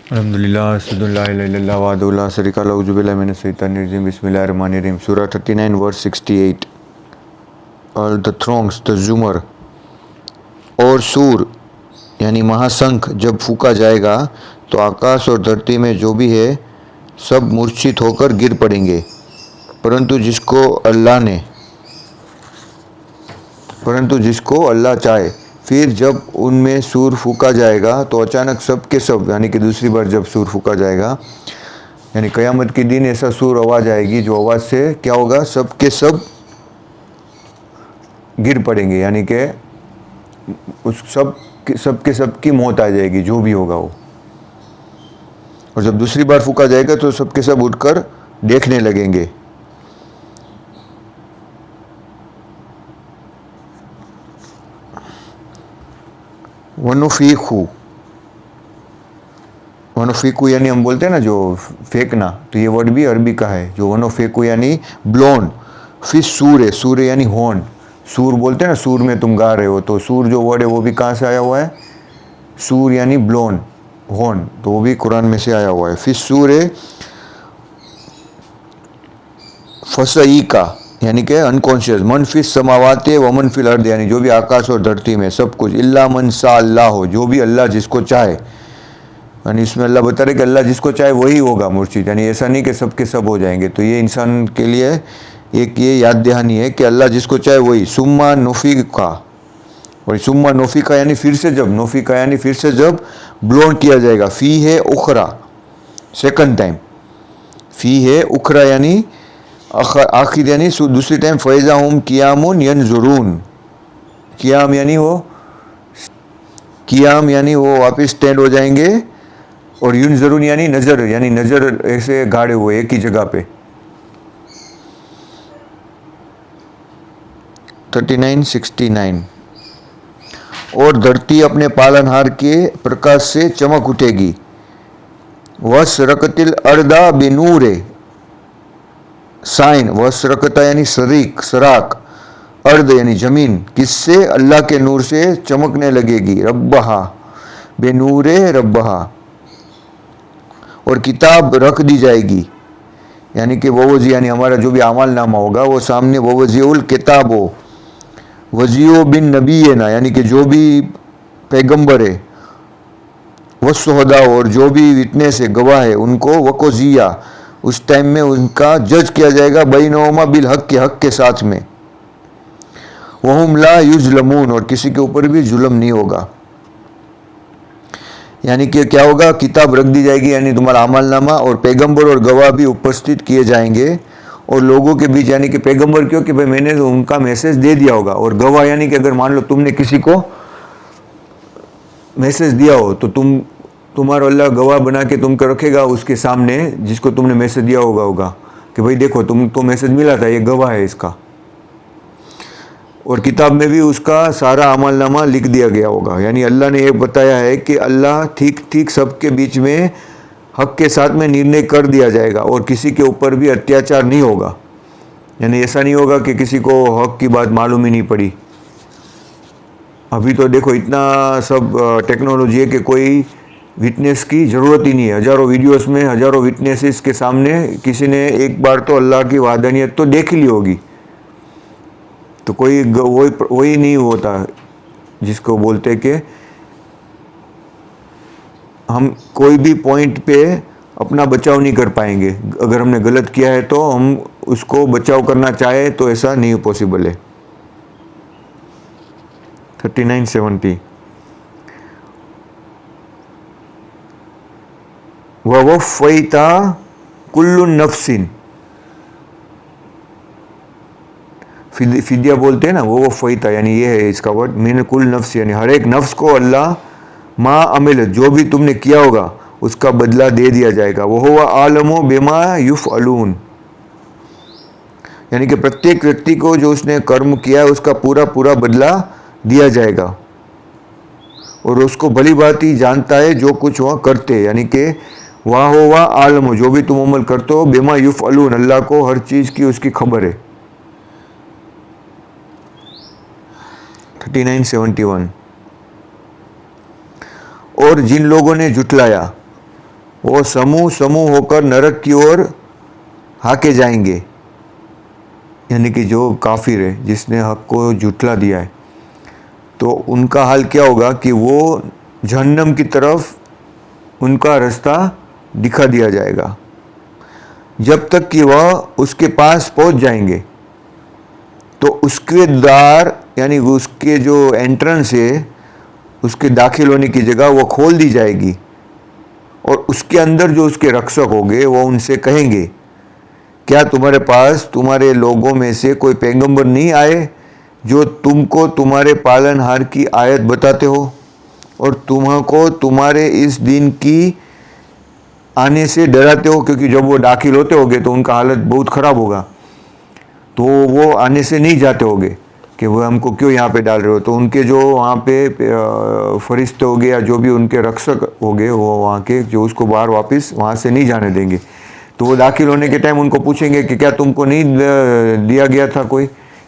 अल्हम्दुलिल्लाह अस्सलातु इल्लल्लाह वहदहु ला शरीका लहु औज़ु बिल्लाहि मिनश शैतानिर रजीम बिस्मिल्लाहिर रहमानिर रहीम सूरह 39 वर्स 68 और द थ्रोन्स द जुमर और सूर यानी महाशंख जब फूका जाएगा तो आकाश और धरती में जो भी है सब मूर्छित होकर गिर पड़ेंगे परंतु जिसको अल्लाह चाहे। फिर जब उनमें सूर फूका जाएगा तो अचानक सब के सब यानी कि दूसरी बार जब सूर फूका जाएगा यानी क़यामत के दिन ऐसा सूर आवाज़ आएगी जो आवाज़ से क्या होगा, सब के सब गिर पड़ेंगे यानी कि उस सब की मौत आ जाएगी जो भी होगा वो। और जब दूसरी बार फूका जाएगा तो सब के सब उठकर देखने लगेंगे। वनोफीकू यानी हम बोलते हैं ना जो फेंकना, तो ये वर्ड भी अरबी का है जो वनोफीकू यानी ब्लोन। फिर सूर यानी हॉर्न, सूर बोलते हैं ना, सूर में तुम गा रहे हो, तो सूर जो वर्ड है वो भी कहाँ से आया हुआ है, सूर यानी ब्लोन हॉर्न, तो वो भी कुरान में से आया हुआ है। फिर सूर फसई का यानी कि अनकॉन्शियस, मन फिर समावाते व मन फिल अर्द यानी जो भी आकाश और धरती में सब कुछ, इल्ला मन सा अल्लाह हो जो भी अल्लाह जिसको चाहे, यानी इसमें अल्लाह बता रहे कि अल्लाह जिसको चाहे वही होगा मूर्छित, यानी ऐसा नहीं कि सब के सब हो जाएंगे। तो ये इंसान के लिए एक ये याद दहानी है कि अल्लाह जिसको चाहे वही। सुम्मा नोफिका, और सुम्मा नोफिका यानी फिर से जब, नोफिका यानी फिर से जब ब्लोन किया जाएगा। फी है उखरा, सेकंड टाइम, फी है उखरा यानी आखिर यानी दूसरी टाइम। फ़ैज़ा हुम क़ियामुन यंज़ुरून, क़ियाम यानी वो वापस स्टैंड हो जाएंगे, और युनज़रून यानी नज़र ऐसे गाड़े हुए एक ही जगह पे। 39-69 और धरती अपने पालनहार के प्रकाश से चमक उठेगी। वसरकतिल अर्दा बिनूरे, साइन वसरकता यानी सराक, अर्द यानी जमीन, किससे, अल्लाह के नूर से चमकने लगेगी। रब्बहा बेनूरे रब्बहा, और किताब रख दी जाएगी यानी कि वजी यानी हमारा जो भी अमाल नामा होगा वो सामने, वजीउल किताब हो, वजीओ बिन नबी है ना यानी कि जो भी पैगंबर है, वसहदा और जो भी विटनेस है गवाह है उनको, वकोजिया उस टाइम में उनका जज किया जाएगा, बैनहुमा बिल हक के साथ में। वहुम ला युज़लमून और किसी के ऊपर भी जुल्म नहीं होगा। यानी कि क्या होगा, किताब रख दी जाएगी यानी तुम्हारा अमलनामा, और पैगंबर और गवाह भी उपस्थित किए जाएंगे और लोगों के बीच, यानी कि पैगंबर क्यों कि भाई मैंने तो उनका मैसेज दे दिया होगा, और गवाह यानी कि अगर मान लो तुमने किसी को मैसेज दिया हो तो तुम्हारा अल्लाह गवाह बना के तुमको रखेगा उसके सामने जिसको तुमने मैसेज दिया होगा कि भाई देखो तुमको मैसेज मिला था, ये गवाह है इसका। और किताब में भी उसका सारा अमलनामा लिख दिया गया होगा। यानी अल्लाह ने ये बताया है कि अल्लाह ठीक सबके बीच में हक के साथ में निर्णय कर दिया जाएगा और किसी के ऊपर भी अत्याचार नहीं होगा। यानी ऐसा नहीं होगा कि किसी को हक की बात मालूम ही नहीं पड़ी। अभी तो देखो इतना सब टेक्नोलॉजी है कि कोई विटनेस की ज़रूरत ही नहीं है। हज़ारों वीडियोस में हज़ारों विटनेसेस के सामने किसी ने एक बार तो अल्लाह की वादनियत तो देख ली होगी, तो कोई वही नहीं होता जिसको बोलते कि हम कोई भी पॉइंट पे अपना बचाव नहीं कर पाएंगे। अगर हमने गलत किया है तो हम उसको बचाव करना चाहे तो ऐसा नहीं पॉसिबल है। 39-70 ववफ़ैता कुल्लु नफ्सिन, फिदिया बोलते हैं ना, वो फ़ैता यानी ये है इसका वर्ड, मिन कुल नफ्स यानी हर एक नफ्स को अल्लाह मा अमिल जो भी तुमने किया होगा उसका बदला दे दिया जाएगा। वो हुवा आलमो बेमा युफ़अलून, यानी कि प्रत्येक व्यक्ति को जो उसने कर्म किया है उसका पूरा बदला दिया जाएगा, और उसको भली बात ही जानता है जो कुछ वह करते, यानी कि वाह हो वाह आलम हो जो भी तुम अमल करते हो, बेमा युफ़अलून अल्लाह को हर चीज़ की उसकी खबर है। 39-71 और जिन लोगों ने जुटलाया वो समूह समूह होकर नरक की ओर हाके जाएंगे। यानी कि जो काफिर है, जिसने हक को झुठला दिया है, तो उनका हाल क्या होगा कि वो जहन्नम की तरफ उनका रास्ता दिखा दिया जाएगा जब तक कि वह उसके पास पहुंच जाएंगे। तो उसके द्वार यानी उसके जो एंट्रेंस है, उसके दाखिल होने की जगह वो खोल दी जाएगी और उसके अंदर जो उसके रक्षक होंगे वो उनसे कहेंगे, क्या तुम्हारे पास तुम्हारे लोगों में से कोई पैगंबर नहीं आए जो तुमको तुम्हारे पालनहार की आयत बताते हो और तुमको तुम्हारे इस दिन की आने से डराते हो? क्योंकि जब वो दाखिल होते होंगे तो उनका हालत बहुत ख़राब होगा, तो वो आने से नहीं जाते होंगे कि वो हमको क्यों यहाँ पे डाल रहे हो। तो उनके जो वहाँ पे फरिश्ते होंगे या जो भी उनके रक्षक होंगे, वो वहाँ के जो उसको बाहर वापस वहाँ से नहीं जाने देंगे। तो वो दाखिल होने के टाइम उनको पूछेंगे कि क्या तुमको नहीं दिया गया था कोई,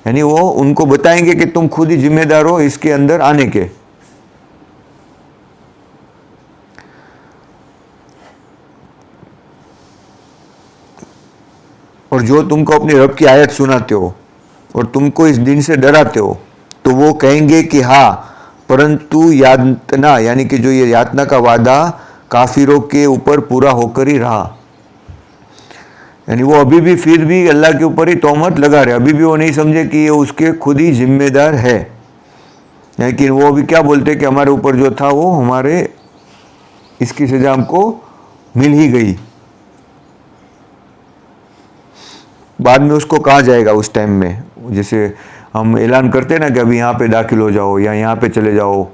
यानी वो उनको बताएंगे कि तुम खुद ही जिम्मेदार हो इसके अंदर आने के। और जो तुमको अपने रब की आयत सुनाते हो और तुमको इस दिन से डराते हो, तो वो कहेंगे कि हाँ, परंतु यातना यानी कि जो ये यातना का वादा काफिरों के ऊपर पूरा होकर ही रहा। यानी वो अभी भी फिर भी अल्लाह के ऊपर ही तोहमत लगा रहे, अभी भी वो नहीं समझे कि ये उसके खुद ही जिम्मेदार है। लेकिन वो अभी क्या बोलते कि हमारे ऊपर जो था वो हमारे, इसकी सजा हमको मिल ही गई। बाद में उसको कहा जाएगा उस टाइम में, जैसे हम ऐलान करते हैं ना कि अभी यहाँ पे दाखिल हो जाओ या यहाँ पे चले जाओ,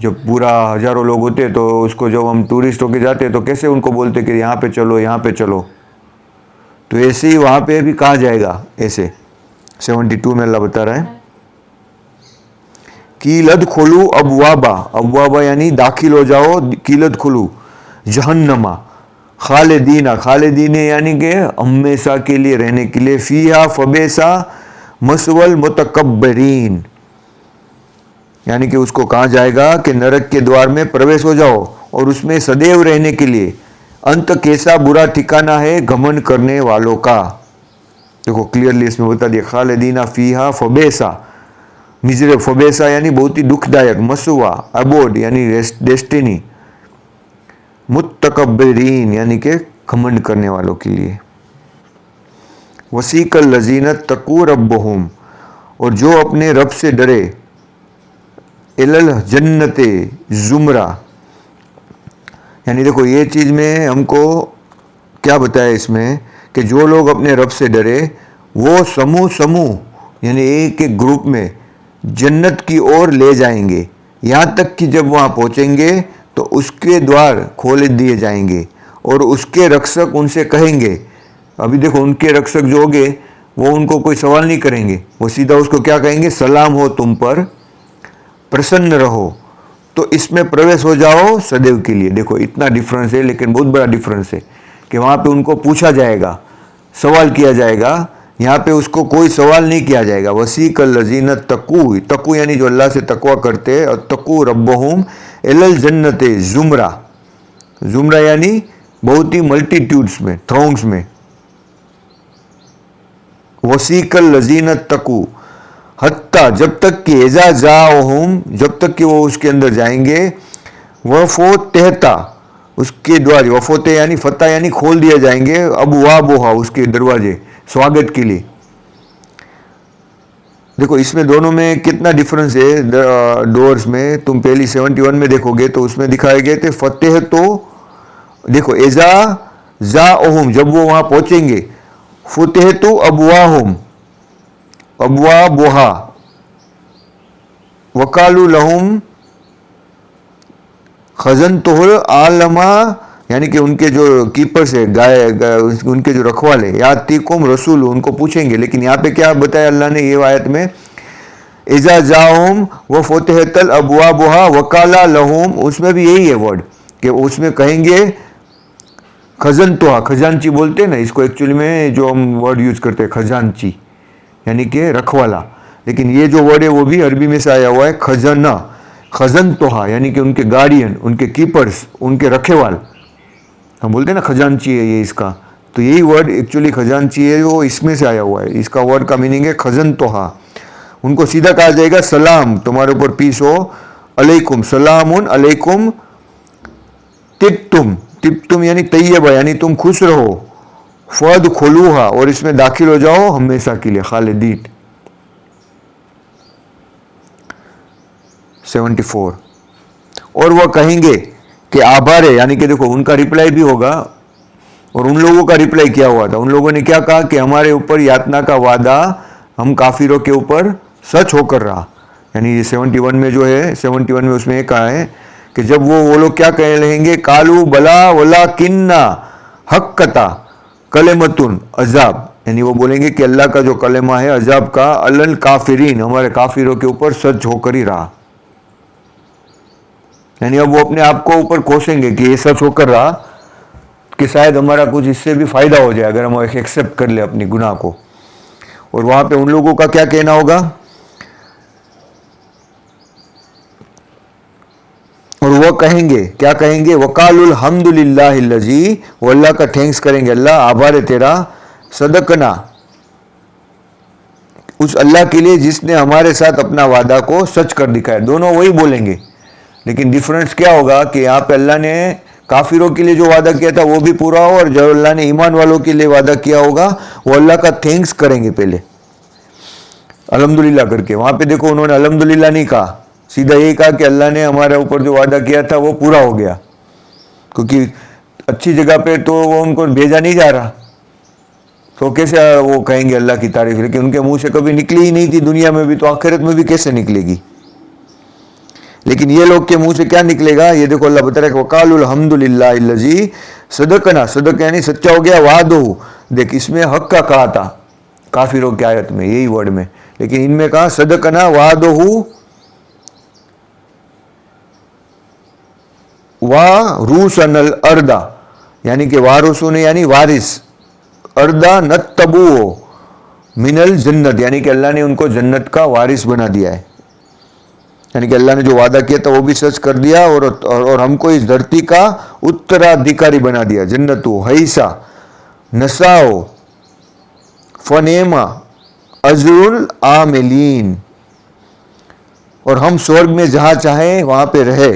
जब पूरा हज़ारों लोग होते तो उसको जब हम टूरिस्ट होके जाते तो कैसे उनको बोलते कि यहाँ पे चलो यहाँ पे चलो। तो ऐसे ही वहाँ पे भी कहा जाएगा। ऐसे 72 में अल्लाह बता रहा है, कीलद खुलू अबवाबा, अबवाबा यानी दाखिल हो जाओ, कीलद खुलू जहन्नमा खालिदीना, खालिदीन यानी कि हमेशा के लिए रहने के लिए, फीहा फबेसा मसवल मुतकब्बरीन, यानी कि उसको कहा जाएगा कि नरक के द्वार में प्रवेश हो जाओ और उसमें सदैव रहने के लिए अंत कैसा बुरा ठिकाना है घमंड करने वालों का। देखो क्लियरली इसमें बता दिया, खालिदीना फीहा फबेसा, मिजरे फबेसा यानी बहुत ही दुखदायक, मसवा अबोड यानी डेस्टिनी, मुतकब्बरीन यानी कि घमंड करने वालों के लिए। वसीकल लजीनत तकू रब्बहुम, और जो अपने रब से डरे, इलल जन्नते जुमरा, यानी देखो ये चीज़ में हमको क्या बताया इसमें कि जो लोग अपने रब से डरे वो समूह समूह यानी एक एक ग्रुप में जन्नत की ओर ले जाएंगे, यहाँ तक कि जब वहाँ पहुँचेंगे तो उसके द्वार खोल दिए जाएंगे और उसके रक्षक उनसे कहेंगे, अभी देखो उनके रक्षक जो होंगे वो उनको कोई सवाल नहीं करेंगे, वो सीधा उसको क्या कहेंगे, सलाम हो तुम पर, प्रसन्न रहो, तो इसमें प्रवेश हो जाओ सदैव के लिए। देखो इतना डिफरेंस है, लेकिन बहुत बड़ा डिफरेंस है कि वहाँ पे उनको पूछा जाएगा, सवाल किया जाएगा, यहाँ पे उसको कोई सवाल नहीं किया जाएगा। वसीकल लजीन तकू, तकू यानी जो अल्लाह से तकवा करते हैं, और तकू रब्बहुम इलल जन्नते जुमरा, जुमरा यानी बहुत ही मल्टीट्यूड्स में, थ्रोंग्स में। वसीकल लजीन तकू हत्ता, जब तक कि एजा जाओहुम, जब तक कि वो उसके अंदर जाएंगे, वफो तेहता, उसके द्वार, वफोते यानी फतेह यानी खोल दिए जाएंगे, अब वाबोहा उसके दरवाजे स्वागत के लिए। देखो इसमें दोनों में कितना डिफरेंस है डोर्स में। तुम पहली 71 में देखोगे तो उसमें दिखाए गए थे फतेह, तो देखो एजा जाओहुम, जब वो वहां पहुंचेंगे, फतेह तो अबवाहुम, अबवा बोहा, वकालू लहुम खजन तोहर आलमा, यानी कि उनके जो कीपर्स है, गाय उनके जो रखवाले, या तीकुम रसूल, उनको पूछेंगे। लेकिन यहाँ पे क्या बताया अल्लाह ने ये आयत में, इजा जाओम व फतेहतल अबवा बोहा वकाला लहुम, उसमें भी यही है वर्ड कि उसमें कहेंगे खजन तोहा, खजानची बोलते हैं ना इसको, एक्चुअली में जो हम वर्ड यूज करते हैं खजानची यानी कि रखवाला, लेकिन ये जो वर्ड है वो भी अरबी में से आया हुआ है खजना, खजन तोहा यानी कि उनके गार्डियन, उनके कीपर्स, उनके रखेवाल, हम बोलते हैं ना खजांची है ये इसका, तो यही वर्ड एक्चुअली खजांची है, वो इसमें से आया हुआ है। इसका वर्ड का मीनिंग है खजन तोहा। उनको सीधा कहा जाएगा सलाम, तुम्हारे ऊपर पीस हो, अलैकुम सलामुन अलैकुम तिब्तुम, तिब्तुम यानी तैयबा, यानी तुम खुश रहो, फद खुलूहा, और इसमें दाखिल हो जाओ हमेशा के लिए, खालिदीन। 74। और वह कहेंगे कि आभार है, यानी कि देखो उनका रिप्लाई भी होगा, और उन लोगों का रिप्लाई क्या हुआ था, उन लोगों ने क्या कहा कि हमारे ऊपर यातना का वादा हम काफिरों के ऊपर सच होकर रहा। यानी ये 71 में जो है, 71 में उसमें कहा है कि जब वो लोग क्या कह रहेंगे, कालू बला वला किन्ना हक्कता कलेमतुन अजाब, यानी वो बोलेंगे कि अल्लाह का जो कलेमा है अजाब का, अल काफिरीन, हमारे काफिरों के ऊपर सच होकर ही रहा। यानी अब वो अपने आप को ऊपर कोसेंगे कि ये सच होकर रहा, कि शायद हमारा कुछ इससे भी फायदा हो जाए अगर हम एक्सेप्ट कर ले अपनी गुनाह को। और वहां पे उन लोगों का क्या कहना होगा, और वो कहेंगे, क्या कहेंगे, वकालुल हम्दुलिल्लाहिल्लज़ी, वो अल्लाह का थैंक्स करेंगे, अल्लाह आभार है तेरा, सदकना, उस अल्लाह के लिए जिसने हमारे साथ अपना वादा को सच कर दिखाया। दोनों वही बोलेंगे, लेकिन डिफरेंस क्या होगा कि यहाँ पे अल्लाह ने काफिरों के लिए जो वादा किया था वो भी पूरा हो, और जो अल्लाह ने ईमान वालों के लिए वादा किया होगा वो अल्लाह का थैंक्स करेंगे पहले अल्हम्दुलिल्लाह करके। वहां पे देखो उन्होंने अल्हम्दुलिल्लाह नहीं कहा, सीधा यही कहा कि अल्लाह ने हमारे ऊपर जो वादा किया था वो पूरा हो गया, क्योंकि अच्छी जगह पे तो वो उनको भेजा नहीं जा रहा, तो कैसे वो कहेंगे अल्लाह की तारीफ, लेकिन उनके मुंह से कभी निकली ही नहीं थी दुनिया में भी, तो आखिरत में भी कैसे निकलेगी। लेकिन ये लोग के मुंह से क्या निकलेगा, ये देखो अल्लाह बता रहा है वकालुल हम्दुलिल्लाहिल्लज़ी सदकना, सदक यानी सच्चा हो गया, वादो, देख इसमें हक का कहा था काफिरों की आयत में यही वर्ड में, लेकिन इनमें कहा सदकना वादहु वारूसनल अर्दा, यानी कि वारुसुन यानी वारिस, अर्दा नत्तबुओ मिनल जन्नत, यानी कि अल्लाह ने उनको जन्नत का वारिस बना दिया है। यानी कि अल्लाह ने जो वादा किया था वो भी सच कर दिया, और हमको इस धरती का उत्तराधिकारी बना दिया। जन्नतु हैसा नसाओ फनेमा अजरुल आमिलीन, और हम स्वर्ग में जहाँ चाहें वहाँ पे रहे,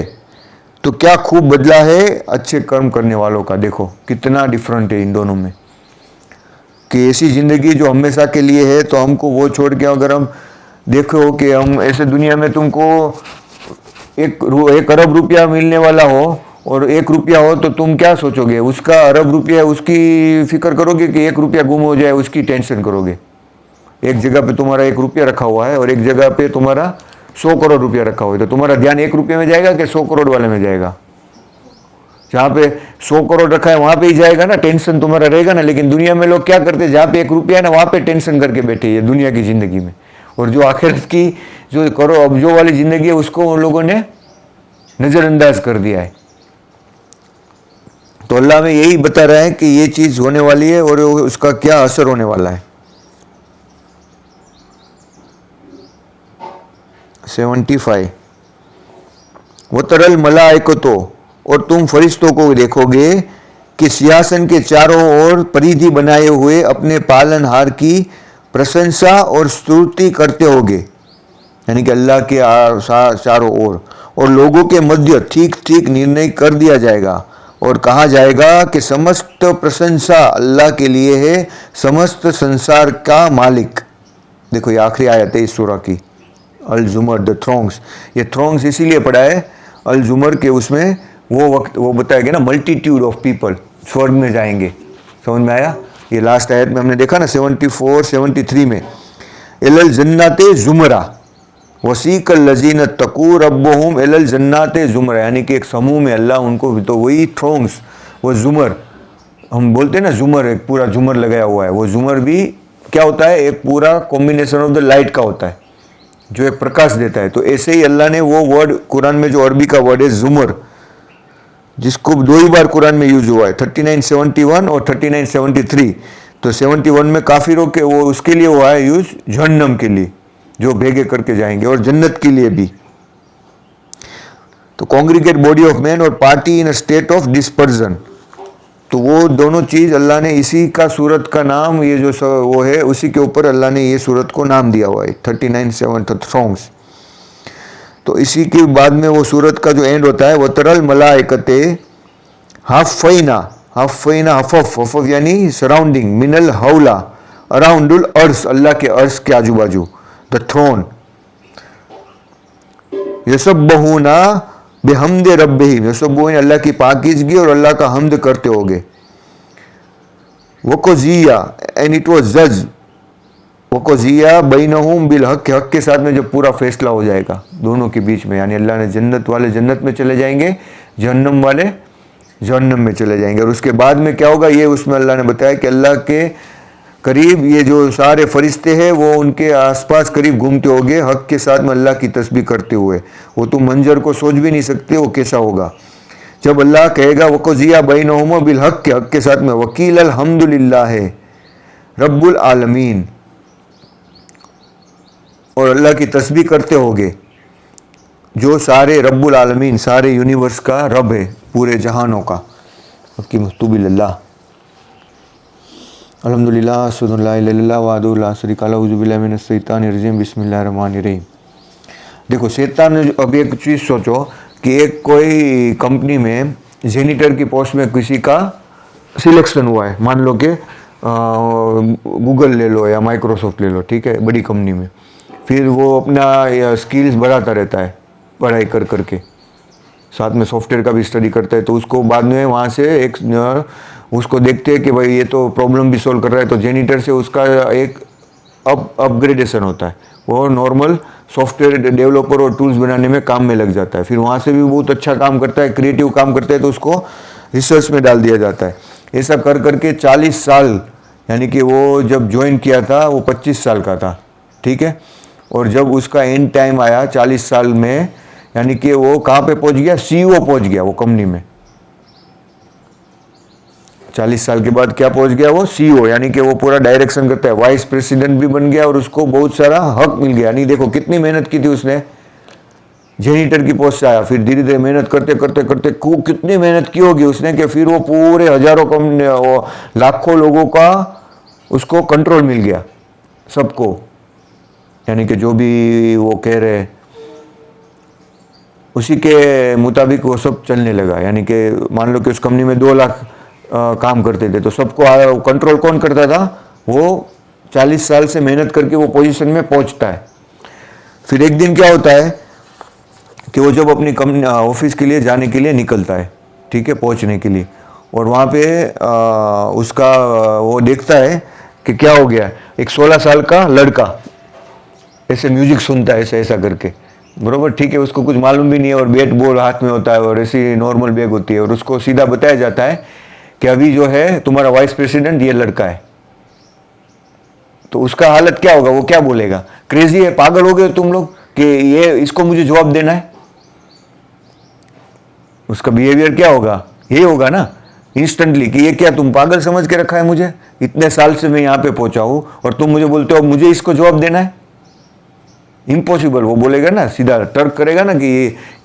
तो क्या खूब बदला है अच्छे कर्म करने वालों का। देखो कितना डिफरेंट है इन दोनों में, कि ऐसी ज़िंदगी जो हमेशा के लिए है, तो हमको वो छोड़ के अगर हम देखो कि हम ऐसे दुनिया में तुमको 1 अरब रुपया मिलने वाला हो और 1 रुपया हो, तो तुम क्या सोचोगे, उसका अरब रुपया उसकी फिक्र करोगे कि 1 रुपया गुम हो जाए उसकी टेंशन करोगे। एक जगह पे तुम्हारा 1 रुपया रखा हुआ है और एक जगह पे तुम्हारा 100 करोड़ रुपया रखा हुआ है, तो तुम्हारा ध्यान 1 रुपये में जाएगा कि 100 करोड़ वाले में जाएगा। जहाँ पे 100 करोड़ रखा है वहां पे ही जाएगा ना, टेंशन तुम्हारा रहेगा ना। लेकिन दुनिया में लोग क्या करते हैं, जहाँ पे 1 रुपया है ना वहां पे टेंशन करके बैठे ये दुनिया की जिंदगी में, और जो आखिरत की जो करो अबजो वाली जिंदगी है उसको उन लोगों ने नजरअंदाज कर दिया है। तो अल्लाह में यही बता रहा है कि ये चीज होने वाली है और उसका क्या असर होने वाला है। 75 वो तरल मलाइकतो, और तुम फरिश्तों को देखोगे कि सिंहासन के चारों ओर परिधि बनाए हुए अपने पालनहार की प्रशंसा और स्तुति करते होगे, यानी कि अल्लाह के चारों ओर, और लोगों के मध्य ठीक ठीक निर्णय कर दिया जाएगा और कहा जाएगा कि समस्त प्रशंसा अल्लाह के लिए है, समस्त संसार का मालिक। देखो ये आखिरी आयत है इस सूरा की, अल जुमर, द थ्रोंग्स। ये थ्रोंग्स इसीलिए पढ़ा है अल जुमर के, उसमें वो वक्त वो बताया गया ना, मल्टीट्यूड ऑफ पीपल स्वर्ग में जाएंगे। समझ में आया? ये लास्ट आयत में हमने देखा ना 74 73 में, एलल जन्नाते जुमरा वसीकल लजीन तकू रब्बहुम एलल जन्नाते जुमरा, यानी कि एक समूह में अल्लाह उनको, तो वही थ्रोंग्स, वो जुमर हम बोलते हैं ना, जुमर एक पूरा जुमर लगाया हुआ है, वो जुमर भी क्या होता है, एक पूरा कॉम्बिनेशन ऑफ द लाइट का होता है जो एक प्रकाश देता है। तो ऐसे ही अल्लाह ने वो वर्ड कुरान में जो अरबी का वर्ड है जुमर, जिसको 2 ही बार कुरान में यूज हुआ है, 3971 और 3973। तो 71 में काफिरों के वो उसके लिए हुआ है यूज, जहन्नम के लिए जो भेगे करके जाएंगे, और जन्नत के लिए भी। तो कॉन्ग्रीगेट बॉडी ऑफ मैन और party in a state of dispersion, तो वो दोनों चीज़ अल्लाह ने इसी का सूरत का नाम, ये जो वो है उसी के ऊपर अल्लाह ने ये सूरत को नाम दिया हुआ है 39 सॉन्ग्स। तो इसी के बाद में वो सूरत का जो एंड होता है वो तरल मलाइकते हाफ़ैना हफ़फ यानी सराउंडिंग, मिनल हौला अराउंडुल अर्श, अल्लाह के अर्श के आजू बाजू, द थ्रोन, यसब्बहूना बेहम्दे रब्बिहिम, यसब्बहून अल्लाह की पाकीज़गी और अल्लाह का हमद करते होगे। वक़ज़िया एंड इट वाज जज, वक़ज़िया बैनहुम बिल हक़, हक़ के साथ में जब पूरा फैसला हो जाएगा दोनों के बीच में, यानी अल्लाह ने जन्नत वाले जन्नत में चले जाएंगे, जहन्नम वाले जहन्नम में चले जाएंगे। और उसके बाद में क्या होगा ये उसमें अल्लाह ने बताया कि अल्लाह के करीब ये जो सारे फरिश्ते हैं वो उनके आसपास करीब घूमते होंगे हक़ के साथ में अल्लाह की तस्बीह करते हुए। वो तुम मंजर को सोच भी नहीं सकते वो कैसा होगा जब अल्लाह कहेगा वक़ज़िया बैनहुम बिल हक़, के हक़ के साथ में, वकील अल्हम्दुलिल्लाह रब्बुल आलमीन, और अल्लाह की तस्बीह करते होगे जो सारे रब्बुल आलमीन, सारे यूनिवर्स का रब है, पूरे जहानों का। की मुस्तबिल्लाह अल्हम्दुलिल्लाह अस्सलातु ला इलाहा इल्लल्लाह वहदहु ला शरीका लहु औज़ु बिल्लाहि मिनश शैतानिर रजीम बिस्मिल्लाहिर रहमानिर रहीम। देखो शैतान ने अब एक चीज़ सोचो कि एक कोई कंपनी में जेनिटर की पोस्ट में किसी का सिलेक्शन हुआ है, मान लो कि गूगल ले लो या माइक्रोसॉफ्ट ले लो, ठीक है, बड़ी कंपनी में। फिर वो अपना स्किल्स बढ़ाता रहता है पढ़ाई कर करके, साथ में सॉफ्टवेयर का भी स्टडी करता है। तो उसको बाद में वहाँ से एक उसको देखते हैं कि भाई ये तो प्रॉब्लम भी सॉल्व कर रहा है, तो जेनिटर से उसका एक अपग्रेडेशन होता है, वो नॉर्मल सॉफ्टवेयर डेवलपर और टूल्स बनाने में काम में लग जाता है। फिर वहाँ से भी बहुत अच्छा काम करता है, क्रिएटिव काम करता है, तो उसको रिसर्च में डाल दिया जाता है। ऐसा कर करके 40 साल, यानी कि वो जब ज्वाइन किया था वो 25 साल का था, ठीक है। और जब उसका एंड टाइम आया 40 साल में, यानी कि वो कहाँ पे पहुँच गया, CEO पहुँच गया वो कंपनी में। 40 साल के बाद क्या पहुँच गया वो, CEO, यानी कि वो पूरा डायरेक्शन करता है, वाइस प्रेसिडेंट भी बन गया और उसको बहुत सारा हक मिल गया। नहीं देखो कितनी मेहनत की थी उसने, जेनिटर की पोस्ट से आया, फिर धीरे धीरे मेहनत करते करते करते कितनी मेहनत की होगी उसने कि फिर वो पूरे हजारों कंपनी, लाखों लोगों का उसको कंट्रोल मिल गया, सबको, यानी कि जो भी वो कह रहे उसी के मुताबिक वो सब चलने लगा। यानी कि मान लो कि उस कंपनी में 2 लाख काम करते थे, तो सबको कंट्रोल कौन करता था, वो 40 साल से मेहनत करके वो पोजीशन में पहुंचता है। फिर एक दिन क्या होता है कि वो जब अपनी कंपनी ऑफिस के लिए जाने के लिए निकलता है, ठीक है, पहुंचने के लिए, और वहाँ पे उसका वो देखता है कि क्या हो गया, एक 16 साल का लड़का ऐसे म्यूजिक सुनता है ऐसा ऐसा करके, बरोबर, ठीक है, उसको कुछ मालूम भी नहीं है, और बैट बॉल हाथ में होता है और ऐसी नॉर्मल बैग होती है, और उसको सीधा बताया जाता है कि अभी जो है तुम्हारा वाइस प्रेसिडेंट ये लड़का है। तो उसका हालत क्या होगा, वो क्या बोलेगा, क्रेजी है, पागल हो गए तुम लोग कि ये इसको मुझे जवाब देना है। उसका बिहेवियर क्या होगा, यही होगा ना इंस्टेंटली कि ये क्या तुम पागल समझ के रखा है मुझे, इतने साल से मैं यहाँ पे पहुंचा हूं और तुम मुझे बोलते हो मुझे इसको जवाब देना है, इम्पॉसिबल। वो बोलेगा ना, सीधा तर्क करेगा ना कि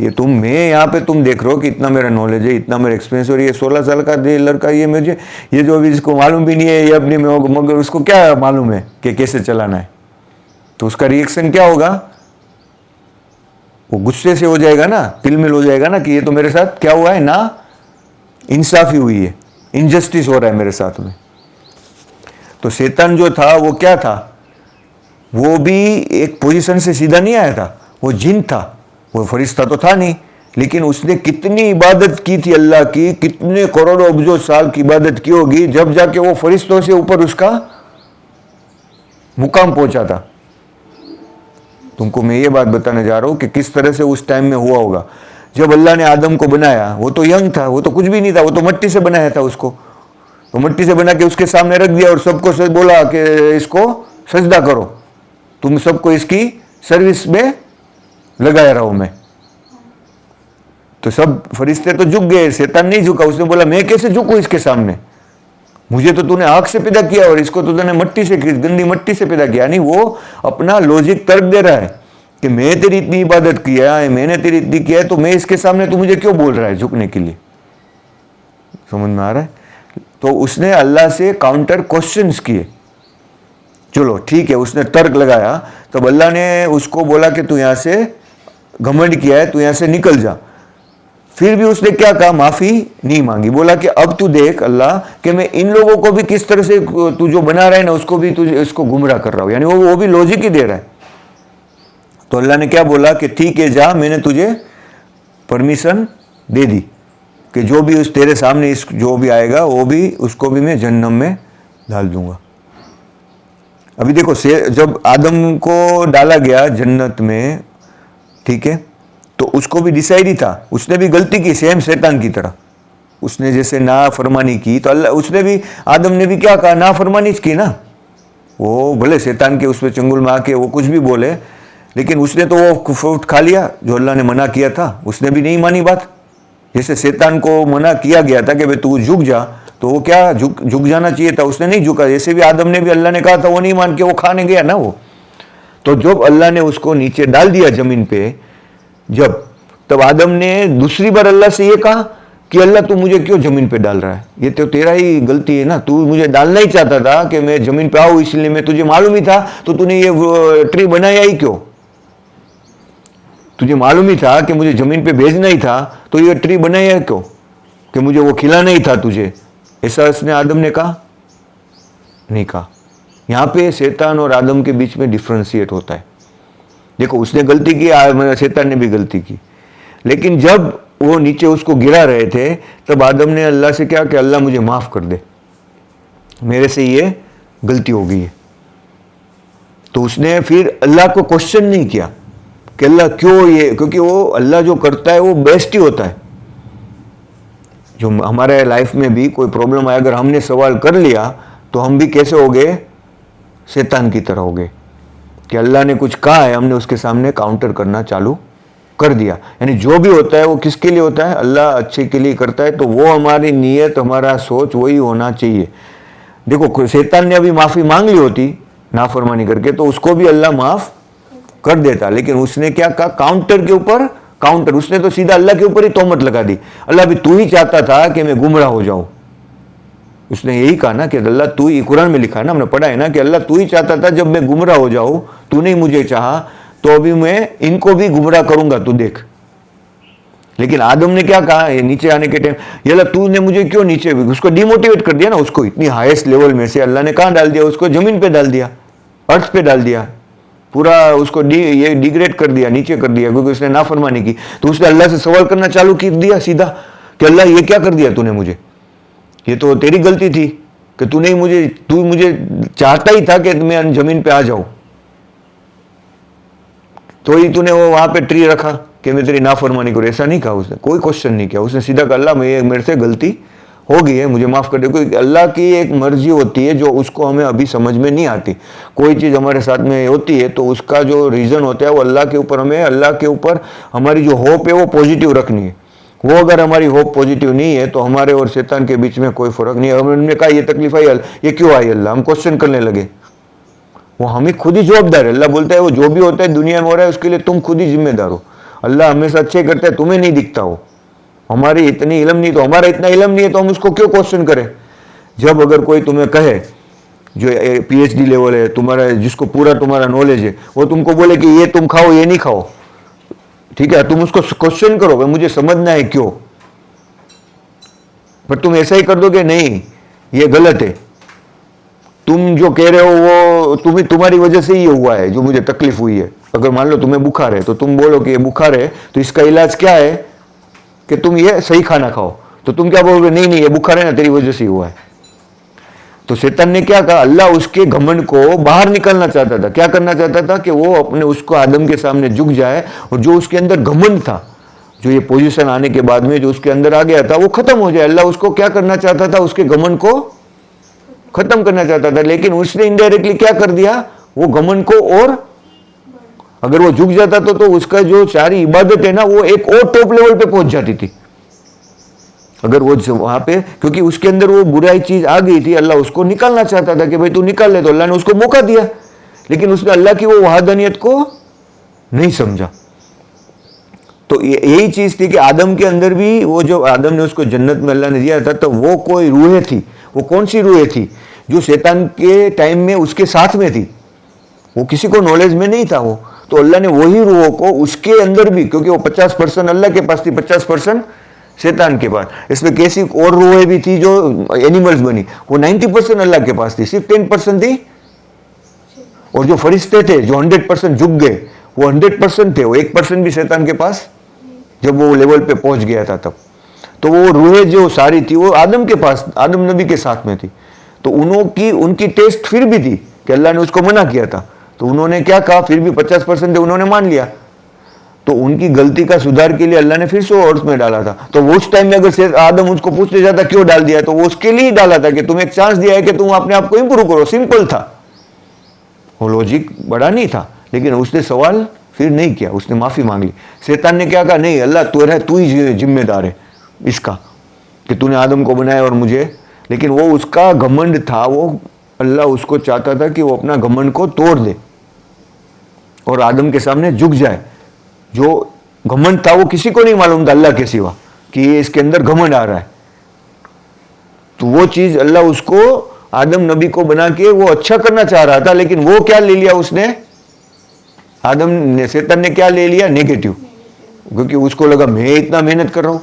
ये तुम, मैं यहाँ पे तुम देख रहे हो कि इतना मेरा नॉलेज है, इतना मेरा एक्सपीरियंस, और ये 16 साल का लड़का, ये मुझे, ये जो अभी इसको मालूम भी नहीं है, ये अपने में, मगर उसको क्या मालूम है कि कैसे चलाना है। तो उसका रिएक्शन क्या होगा, वो गुस्से से हो जाएगा ना, तिलमिल हो जाएगा ना कि ये तो मेरे साथ क्या हुआ है, ना इंसाफी हुई है, इनजस्टिस हो रहा है मेरे साथ में। तो शैतान जो था वो क्या था, वो भी एक पोजीशन से सीधा नहीं आया था, वो जिन था, वो फरिश्ता तो था नहीं, लेकिन उसने कितनी इबादत की थी अल्लाह की, कितने करोड़ों अब्जों साल की इबादत की होगी, जब जाके वो फरिश्तों से ऊपर उसका मुकाम पहुंचा था। तुमको मैं ये बात बताने जा रहा हूं कि किस तरह से उस टाइम में हुआ होगा। जब अल्लाह ने आदम को बनाया, वो तो यंग था, वो तो कुछ भी नहीं था, वो तो मिट्टी से बनाया था उसको, तो मिट्टी से बना के उसके सामने रख दिया और सबको बोला कि इसको सजदा करो, तुम सबको इसकी सर्विस में लगाया रहो मैं। तो सब फरिश्ते तो झुक गए, शैतान नहीं झुका, उसने बोला मैं कैसे झुकूं इसके सामने, मुझे तो तूने आग से पैदा किया और इसको तो तूने मिट्टी से, गंदी मिट्टी से पैदा किया। नहीं, वो अपना लॉजिक तर्क दे रहा है कि मैं तेरी इतनी इबादत किया है, मैंने तेरी इतनी किया है, तो मैं इसके सामने, तू मुझे क्यों बोल रहा है झुकने के लिए। समझ में आ रहा है। तो उसने अल्लाह से काउंटर क्वेश्चंस किए। चलो ठीक है, उसने तर्क लगाया, तब अल्लाह ने उसको बोला कि तू यहाँ से घमंड किया है, तू यहाँ से निकल जा। फिर भी उसने क्या कहा, माफी नहीं मांगी। बोला कि अब तू देख अल्लाह कि मैं इन लोगों को भी किस तरह से, तू जो बना रहा है ना उसको भी तुझे इसको गुमराह कर रहा हूं, यानी वो भी लॉजिक ही दे रहा है। तो अल्लाह ने क्या बोला कि ठीक है जा, मैंने तुझे परमिशन दे दी कि जो भी उस तेरे सामने इस जो भी आएगा वो भी उसको भी मैं जहन्नम में डाल दूंगा। अभी देखो जब आदम को डाला गया जन्नत में, ठीक है, तो उसको भी डिसाइड ही था, उसने भी गलती की सेम शैतान की तरह। उसने जैसे नाफरमानी की तो अल्लाह, उसने भी, आदम ने भी क्या कहा, नाफरमानी की ना। वो भले शैतान के उसमें चंगुल में आके वो कुछ भी बोले, लेकिन उसने तो वो फ्रूट खा लिया जो अल्लाह ने मना किया था, उसने भी नहीं मानी बात। जैसे शैतान को मना किया गया था कि भाई तू झुक जा, तो वो क्या झुक जाना चाहिए था, उसने नहीं झुका। जैसे भी आदम ने भी, अल्लाह ने कहा था वो नहीं मान के वो खाने गया ना वो। तो जब अल्लाह ने उसको नीचे डाल दिया जमीन पे, तब आदम ने दूसरी बार अल्लाह से ये कहा कि अल्लाह तू मुझे क्यों जमीन पे डाल रहा है, ये तो तेरा ही गलती है ना, तू मुझे डालना ही चाहता था कि मैं जमीन पे आऊं, इसलिए मैं, तुझे मालूम ही था, तो तूने ये ट्री बनाया ही क्यों? तुझे मालूम ही था कि मुझे जमीन पे भेजना ही था, तो ये ट्री बनाया क्यों कि मुझे वो खिलाना ही था तुझे? ऐसा उसने आदम ने कहा? नहीं कहा। यहां पे शैतान और आदम के बीच में डिफ्रेंशिएट होता है। देखो उसने गलती की, शैतान ने भी गलती की, लेकिन जब वो नीचे उसको गिरा रहे थे तब आदम ने अल्लाह से क्या कि अल्लाह मुझे माफ कर दे, मेरे से ये गलती हो गई है। तो उसने फिर अल्लाह को क्वेश्चन नहीं किया कि अल्लाह क्यों ये, क्योंकि वो अल्लाह जो करता है वो बेस्ट ही होता है। जो हमारे लाइफ में भी कोई प्रॉब्लम आए, अगर हमने सवाल कर लिया तो हम भी कैसे हो गए, शैतान की तरह हो गए कि अल्लाह ने कुछ कहा है, हमने उसके सामने काउंटर करना चालू कर दिया। यानी जो भी होता है वो किसके लिए होता है, अल्लाह अच्छे के लिए करता है। तो वो हमारी नीयत, हमारा सोच वही होना चाहिए। देखो शैतान ने अभी माफी मांग ली होती नाफरमानी करके, तो उसको भी अल्लाह माफ कर देता, लेकिन उसने क्या कहा, काउंटर के ऊपर काउंटर। उसने तो सीधा अल्लाह के ऊपर ही तोहमत लगा दी, अल्लाह भी तू ही चाहता था कि मैं गुमराह हो जाऊं। उसने यही कहा ना कि अल्लाह तू ही, कुरान में लिखा है ना, हमने पढ़ा है ना कि अल्लाह तू ही चाहता था जब मैं गुमराह हो जाऊं, तूने ही मुझे चाहा, तो अभी मैं इनको भी गुमराह करूंगा, तू देख। लेकिन आदम ने क्या कहा, ये नीचे आने के टाइम, ये अल्लाह तूने मुझे क्यों नीचे, उसको डिमोटिवेट कर दिया ना, उसको इतनी हाईएस्ट लेवल में से अल्लाह ने कहां डाल दिया, उसको जमीन पे डाल दिया, अर्थ पे डाल दिया, पूरा उसको ये डिग्रेड कर दिया, नीचे कर दिया, क्योंकि उसने नाफरमानी की। तो उसने अल्लाह से सवाल करना चालू कर दिया सीधा कि अल्लाह ये क्या कर दिया तूने मुझे, ये तो तेरी गलती थी कि तू मुझे चाहता ही था कि मैं जमीन पे आ जाऊं, तो ही तूने वो वहां पे ट्री रखा कि मैं तेरी नाफरमानी करूं। ऐसा नहीं कहा उसने, कोई क्वेश्चन नहीं किया, उसने सीधा कहा अल्लाह मेरे से गलती हो गई है, मुझे माफ कर दे। कोई अल्लाह की एक मर्जी होती है जो उसको हमें अभी समझ में नहीं आती। कोई चीज़ हमारे साथ में होती है तो उसका जो रीज़न होता है वो अल्लाह के ऊपर, हमें अल्लाह के ऊपर हमारी जो होप है वो पॉजिटिव रखनी है। वो अगर हमारी होप पॉजिटिव नहीं है तो हमारे और शैतान के बीच में कोई फर्क नहीं है। हमने कहा ये तकलीफ आई, ये क्यों आई अल्लाह, हम क्वेश्चन करने लगे, वो हमें खुद ही जवाबदार है। अल्लाह बोलता है वो जो भी होता है दुनिया में हो रहा है उसके लिए तुम खुद ही जिम्मेदार हो। अल्लाह हमेशा अच्छे करता है, तुम्हें नहीं दिखता हो, हमारी इतनी इल्म नहीं, तो हमारा इतना इल्म नहीं है तो हम उसको क्यों क्वेश्चन करें। जब अगर कोई तुम्हें कहे जो PhD लेवल है तुम्हारा, जिसको पूरा तुम्हारा नॉलेज है, वो तुमको बोले कि ये तुम खाओ ये नहीं खाओ, ठीक है, तुम उसको क्वेश्चन करो भाई मुझे समझना है क्यों, पर तुम ऐसा ही कर दोगे नहीं ये गलत है, तुम जो कह रहे हो वो तुम्हारी वजह से ही हुआ है जो मुझे तकलीफ हुई है। अगर मान लो तुम्हें बुखार है तो तुम बोलो कि ये बुखार है तो इसका इलाज क्या है कि तुम ये सही खाना खाओ, तो तुम क्या बोलोगे, नहीं ये बुखार है ना तेरी वजह से हुआ है। तो शैतान ने क्या कहा, अल्लाह उसके घमंड को बाहर निकालना चाहता था। क्या करना चाहता था कि वो अपने उसको आदम के सामने झुक जाए और जो उसके अंदर घमंड था, जो ये पोजीशन आने के बाद में जो उसके अंदर आ गया था वो खत्म हो जाए। अल्लाह उसको क्या करना चाहता था, उसके घमंड को खत्म करना चाहता था, लेकिन उसने इनडायरेक्टली क्या कर दिया, वो घमंड को, और अगर वो झुक जाता तो उसका जो सारी इबादत है ना वो एक और टॉप लेवल पे पहुंच जाती थी। अगर वो वहां पे, क्योंकि उसके अंदर वो बुराई चीज आ गई थी, अल्लाह उसको निकालना चाहता था कि भाई तू निकाल ले, तो अल्लाह ने उसको मौका दिया, लेकिन उसने अल्लाह की वो वहादनियत को नहीं समझा। तो यही चीज थी कि आदम के अंदर भी वो जो आदम ने उसको जन्नत में अल्लाह ने दिया था, तो वो कोई रूहें थी। वो कौन सी रूहें थी? जो शैतान के टाइम में उसके साथ में थी, वो किसी को नॉलेज में नहीं था वो। तो अल्लाह ने वही रूहों को उसके अंदर भी, क्योंकि वो 50% अल्लाह के पास थी, 50% शैतान के पास। इसमें कैसी और रूहें भी थी जो एनिमल्स बनी, वो 90% अल्लाह के पास थी, सिर्फ 10% थी। और जो फरिश्ते थे जो 100% झुक गए, वो 100% थे, वो 1% भी शैतान के पास जब वो लेवल पे पहुंच गया था तब। तो वो रूहें जो सारी थी वो आदम के पास, आदम नबी के साथ में थी। तो उनकी टेस्ट फिर भी थी कि अल्लाह ने उसको मना किया था, तो उन्होंने क्या कहा, फिर भी 50% उन्होंने मान लिया। तो उनकी गलती का सुधार के लिए अल्लाह ने फिर 100 अर्थ में डाला था। तो वो उस टाइम में अगर आदम उसको पूछने जाता क्यों डाल दिया, तो वो उसके लिए ही डाला था कि तुम एक चांस दिया है कि तुम अपने आप को इंप्रूव करो, सिंपल था। वो लॉजिक बड़ा नहीं था, लेकिन उसने सवाल फिर नहीं किया, उसने माफी मांग ली। शैतान ने क्या कहा, नहीं अल्लाह तू ही जिम्मेदार है इसका कि तूने आदम को बनाया और मुझे। लेकिन वो उसका घमंड था, वो अल्लाह उसको चाहता था कि वो अपना घमंड को तोड़ दे और आदम के सामने झुक जाए। जो घमंड था वो किसी को नहीं मालूम था अल्लाह के सिवा कि ये इसके अंदर घमंड आ रहा है। तो वो चीज अल्लाह उसको आदम नबी को बना के वो अच्छा करना चाह रहा था, लेकिन वो क्या ले लिया उसने, आदम ने, शैतान ने क्या ले लिया, नेगेटिव। क्योंकि उसको लगा मैं इतना मेहनत कर रहा हूं।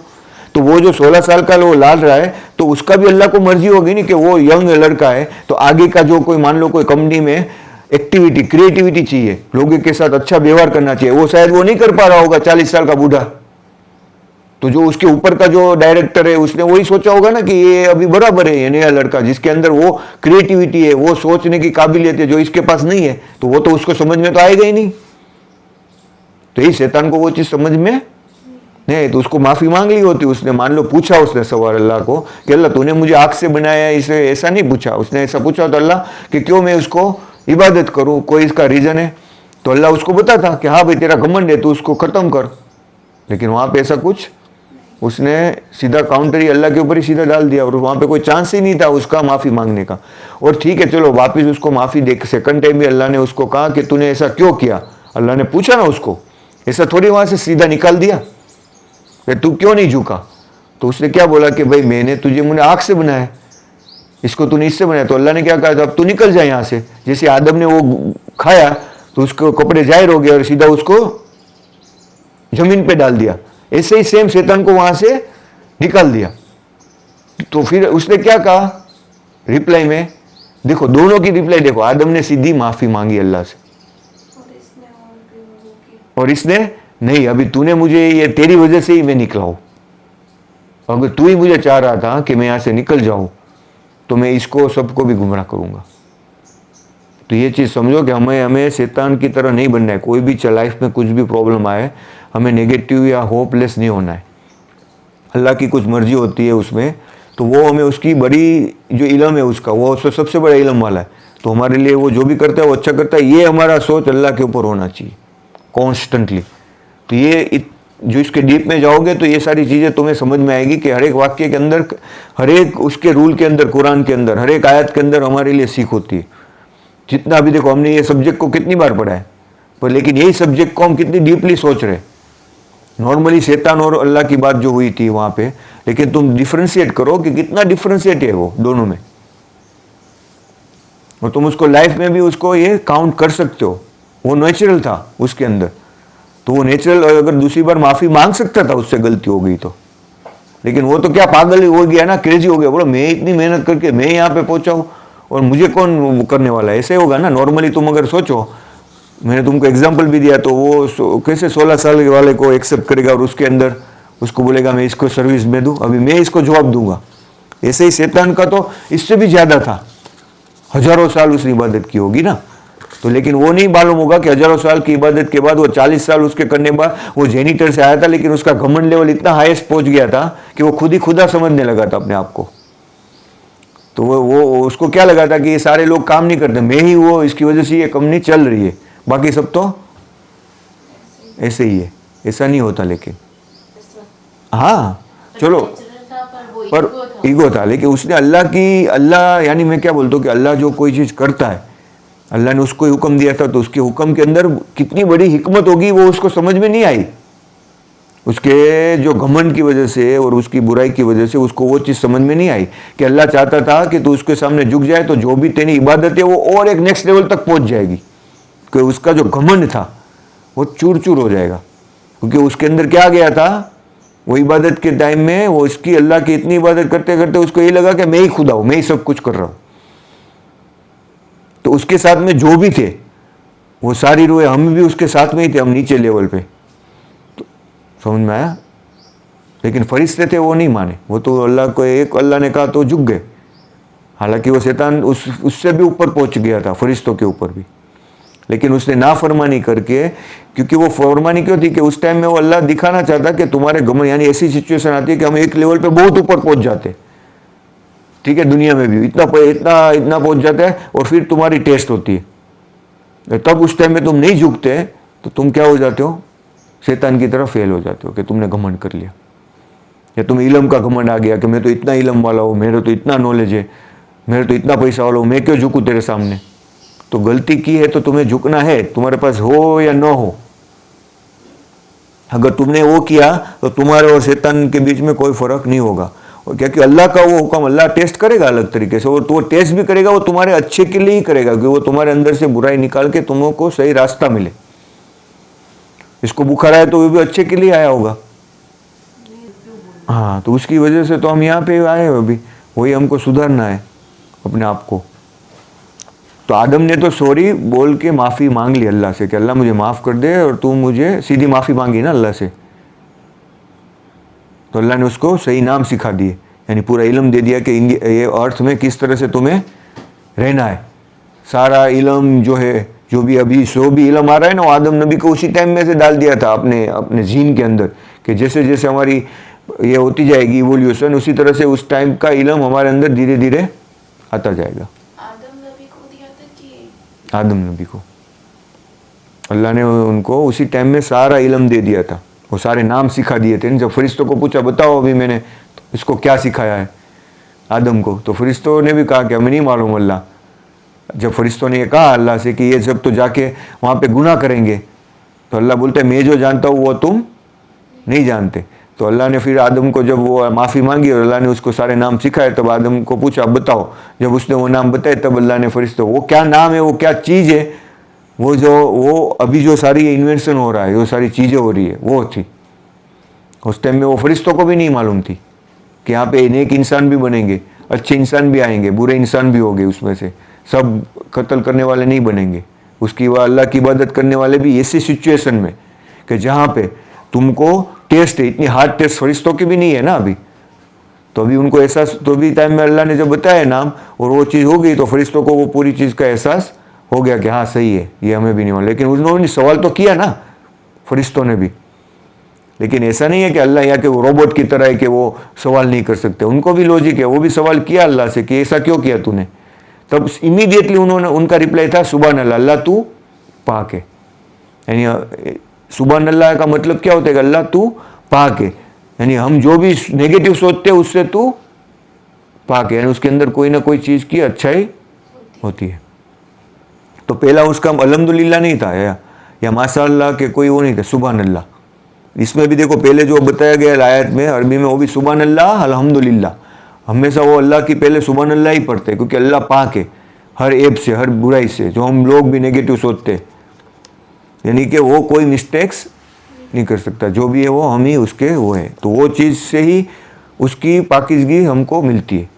तो वो जो 16 साल का वो लाल रहा है, तो उसका भी अल्लाह को मर्जी होगी नहीं कि वो यंग लड़का है, तो आगे का जो कोई मान लो कोई कंपनी में एक्टिविटी, क्रिएटिविटी चाहिए, लोगों के साथ अच्छा व्यवहार करना चाहिए, वो शायद वो नहीं कर पा रहा होगा 40 साल का बूढ़ा। तो जो उसके ऊपर का जो डायरेक्टर है उसने वही सोचा होगा ना कि ये अभी बराबर है, ये नया लड़का जिसके अंदर वो क्रिएटिविटी है, वो सोचने की काबिलियत है जो इसके पास नहीं है, तो वो तो उसको समझ में तो आएगा ही नहीं। तो ये शैतान को वो चीज समझ में नहीं, तो उसको माफी मांग ली होती उसने। मान लो पूछा उसने सवाल अल्लाह को कि अल्लाह तूने मुझे आग से बनाया, इसे ऐसा नहीं पूछा उसने। ऐसा पूछा तो अल्लाह कि क्यों मैं उसको इबादत करूं, कोई इसका रीजन है? तो अल्लाह उसको बताता कि हाँ भाई तेरा घमंड है, तू उसको खत्म कर। लेकिन वहां पे ऐसा कुछ उसने सीधा काउंटर ही अल्लाह के ऊपर ही सीधा डाल दिया, और वहां पे कोई चांस ही नहीं था उसका माफी मांगने का। और ठीक है चलो वापिस उसको माफी दे, सेकंड टाइम भी अल्लाह ने उसको कहा कि तूने ऐसा क्यों किया। अल्लाह ने पूछा ना उसको, ऐसा थोड़ी वहां से सीधा निकाल दिया कि तू क्यों नहीं झुका। तो उसने क्या बोला कि भाई मुझे आग से बनाया, इसको तूने इससे बनाया। तो अल्लाह ने क्या कहा, अब तू निकल जाए यहाँ से। जैसे आदम ने वो खाया तो उसको कपड़े जाहिर हो गए और सीधा उसको जमीन पे डाल दिया, ऐसे ही सेम शैतान को वहां से निकाल दिया। तो फिर उसने क्या कहा रिप्लाई में, देखो दोनों की रिप्लाई देखो, आदम ने सीधी माफी मांगी अल्लाह से, और इसने नहीं, अभी तूने मुझे, ये तेरी वजह से ही मैं निकला हूं, अगर तू ही मुझे चाह रहा था कि मैं यहां से निकल जाऊं तो मैं इसको सबको भी गुमराह करूंगा। तो ये चीज़ समझो कि हमें शैतान की तरह नहीं बनना है। कोई भी लाइफ में कुछ भी प्रॉब्लम आए, हमें नेगेटिव या होपलेस नहीं होना है। अल्लाह की कुछ मर्जी होती है उसमें, तो वो हमें उसकी बड़ी जो इल्म है उसका, वो सबसे बड़ा इल्म वाला है। तो हमारे लिए वो जो भी करता है वो अच्छा करता है, ये हमारा सोच अल्लाह के ऊपर होना चाहिए कॉन्स्टेंटली। तो ये जो इसके डीप में जाओगे तो ये सारी चीज़ें तुम्हें समझ में आएगी कि हर एक वाक्य के अंदर, हर एक उसके रूल के अंदर, कुरान के अंदर, हर एक आयत के अंदर हमारे लिए सीख होती है। जितना अभी देखो हमने ये सब्जेक्ट को कितनी बार पढ़ा है, पर लेकिन यही सब्जेक्ट को हम कितनी डीपली सोच रहे। नॉर्मली शैतान और अल्लाह की बात जो हुई थी वहां पे, लेकिन तुम डिफ्रेंशिएट करो कि कितना डिफ्रेंशिएट है वो दोनों में, और तुम उसको लाइफ में भी उसको ये काउंट कर सकते हो। वो नेचुरल था उसके अंदर, तो वो नेचुरल, अगर दूसरी बार माफी मांग सकता था उससे गलती हो गई तो। लेकिन वो तो क्या पागल हो गया ना, क्रेजी हो गया, बोलो मैं इतनी मेहनत करके मैं यहाँ पे पहुंचा हूं और मुझे कौन करने वाला है। ऐसे होगा ना नॉर्मली। तुम अगर सोचो, मैंने तुमको एग्जांपल भी दिया, तो वो कैसे 16 साल वाले को एक्सेप्ट करेगा और उसके अंदर उसको बोलेगा मैं इसको सर्विस में दूं, अभी मैं इसको जवाब दूंगा। ऐसे ही शैतान का तो इससे भी ज्यादा था, हजारों साल उसने इबादत की होगी ना। तो लेकिन वो नहीं मालूम होगा कि हजारों साल की इबादत के बाद वो 40 साल उसके करने बाद वो जेनिटर से आया था, लेकिन उसका घमंड लेवल इतना हाईएस्ट पहुंच गया था कि वो खुद ही खुदा समझने लगा था अपने आप को। तो वो उसको क्या लगा था कि ये सारे लोग काम नहीं करते, मैं ही वो, इसकी वजह से ये कंपनी चल रही है, बाकी सब तो ऐसे ही है। ऐसा नहीं होता। लेकिन हाँ चलो, पर ईगो था। लेकिन उसने अल्लाह यानी मैं क्या बोलता हूँ कि अल्लाह जो कोई चीज़ करता है, अल्लाह ने उसको हुक्म दिया था, तो उसके हुक्म के अंदर कितनी बड़ी हिकमत होगी वो उसको समझ में नहीं आई। उसके जो घमंड की वजह से और उसकी बुराई की वजह से उसको वो चीज़ समझ में नहीं आई कि अल्लाह चाहता था कि तू उसके सामने झुक जाए तो जो भी तेरी इबादत है वो और एक नेक्स्ट लेवल तक पहुंच जाएगी, कि उसका जो घमंड था वो चूर चूर हो जाएगा। क्योंकि उसके अंदर क्या गया था, वो इबादत के टाइम में वो इसकी अल्लाह की इतनी इबादत करते करते उसको ये लगा कि मैं ही खुदा हूँ, मैं ही सब कुछ कर रहा हूँ। तो उसके साथ में जो भी थे वो सारी रूहें, हम भी उसके साथ में ही थे, हम नीचे लेवल पे, तो समझ में आया। लेकिन फरिश्ते थे वो नहीं माने, वो तो अल्लाह को, एक अल्लाह ने कहा तो झुक गए। हालांकि वो शैतान उससे भी ऊपर पहुंच गया था, फरिश्तों के ऊपर भी, लेकिन उसने नाफरमानी करके, क्योंकि वो फरमानी क्यों थी कि उस टाइम में वो अल्लाह दिखाना चाहता कि तुम्हारे घमंड, यानी ऐसी सिचुएशन आती है कि हम एक लेवल पे बहुत ऊपर पहुंच जाते, ठीक है, दुनिया में भी इतना इतना इतना पहुंच जाता है, और फिर तुम्हारी टेस्ट होती है, तब उस टाइम में तुम नहीं झुकते तो तुम क्या हो जाते हो, शैतान की तरफ फेल हो जाते हो कि तुमने घमंड कर लिया, या तुम्हें इलम का घमंड आ गया कि मैं तो इतना इलम वाला हूँ, मेरे तो इतना नॉलेज है, मेरे तो इतना पैसा वाला हूँ, मैं क्यों झुकूँ तेरे सामने। तो गलती की है तो तुम्हें झुकना है, तुम्हारे पास हो या न हो। अगर तुमने वो किया तो तुम्हारे और शैतान के बीच में कोई फर्क नहीं होगा। और क्योंकि अल्लाह का वो हुक्म अल्लाह टेस्ट करेगा अलग तरीके से, और तो वो टेस्ट भी करेगा, वो तुम्हारे अच्छे के लिए ही करेगा, क्योंकि वो तुम्हारे अंदर से बुराई निकाल के तुमको सही रास्ता मिले। इसको बुखार आया तो वो भी अच्छे के लिए आया होगा, हाँ, तो उसकी वजह से तो हम यहाँ पे आए हैं अभी, वही हमको सुधारना है अपने आप को। तो आदम ने तो सॉरी बोल के माफ़ी मांग ली अल्लाह से कि अल्लाह मुझे माफ़ कर दे, और तू मुझे सीधी माफ़ी मांगी ना अल्लाह से, तो अल्लाह ने उसको सही नाम सिखा दिए, यानी पूरा इल्म दे दिया कि ये अर्थ में किस तरह से तुम्हें रहना है। सारा इल्म जो है, जो भी अभी भी इल्म आ रहा है ना, वो आदम नबी को उसी टाइम में से डाल दिया था अपने अपने जीन के अंदर, कि जैसे जैसे हमारी ये होती जाएगी इवोल्यूशन, उसी तरह से उस टाइम का इल्म हमारे अंदर धीरे धीरे आता जाएगा। आदम नबी को अल्लाह ने उनको उसी टाइम में सारा इल्म दे दिया था, वो सारे नाम सिखा दिए थे। जब फरिश्तों को पूछा बताओ अभी मैंने तो इसको क्या सिखाया है आदम को, तो फरिश्तों ने भी कहा कि हमें नहीं मालूम अल्लाह। जब फरिश्तों ने ये कहा अल्लाह से कि ये जब तो जाके वहाँ पे गुनाह करेंगे, तो अल्लाह बोलते मैं जो जानता हूँ वो तुम नहीं जानते। तो अल्लाह ने फिर आदम को जब वो माफ़ी मांगी और अल्लाह ने उसको सारे नाम सिखाए, तब आदम को पूछा बताओ। जब उसने वो नाम बताए तब अल्लाह ने फरिश्तों, वो क्या नाम है, वो क्या चीज़ है, वो अभी जो सारी इन्वेंशन हो रहा है, जो सारी चीज़ें हो रही है वो थी। उस टाइम में वो फरिश्तों को भी नहीं मालूम थी कि यहाँ पे नेक इंसान भी बनेंगे, अच्छे इंसान भी आएंगे, बुरे इंसान भी होंगे, उसमें से सब कत्ल करने वाले नहीं बनेंगे, उसकी वह अल्लाह की इबादत करने वाले भी ऐसी सिचुएशन में कि जहाँ पे तुमको टेस्ट है, इतनी हार्ड टेस्ट फरिश्तों की भी नहीं है ना अभी, तो अभी उनको एहसास, तो भी टाइम में अल्लाह ने जब बताया नाम और वो चीज़ हो गई, तो फरिश्तों को वो पूरी चीज़ का एहसास हो गया कि हाँ सही है, ये हमें भी नहीं मालूम। लेकिन उन्होंने सवाल तो किया ना फरिश्तों ने भी, लेकिन ऐसा नहीं है कि अल्लाह या कि वो रोबोट की तरह है कि वो सवाल नहीं कर सकते, उनको भी लॉजिक है, वो भी सवाल किया अल्लाह से कि ऐसा क्यों किया तूने। तब इमीडिएटली उन्होंने, उनका रिप्लाई था सुभान अल्लाह, अल्लाह तू पाक है। यानी सुभान अल्लाह का मतलब क्या होता है कि अल्लाह तू पाक है, यानी हम जो भी नेगेटिव सोचते हैं उससे तू पाक है, यानी उसके अंदर कोई ना कोई चीज़ की अच्छाई होती है। तो पहला उसका अल्हम्दुलिल्लाह नहीं था या माशाअल्लाह के कोई वो नहीं था, सुभान अल्लाह। इसमें भी देखो पहले जो बताया गया आयत में अरबी में, वो भी सुभान अल्लाह अल्हम्दुलिल्लाह, हमेशा वो अल्लाह की पहले सुभान अल्लाह ही पढ़ते हैं, क्योंकि अल्लाह पाक है हर ऐब से, हर बुराई से, जो हम लोग भी नेगेटिव सोचते हैं, यानी कि वो कोई मिस्टेक्स नहीं कर सकता, जो भी है वो हम ही उसके वो है, तो वो चीज़ से ही उसकी पाकीज़गी हमको मिलती है।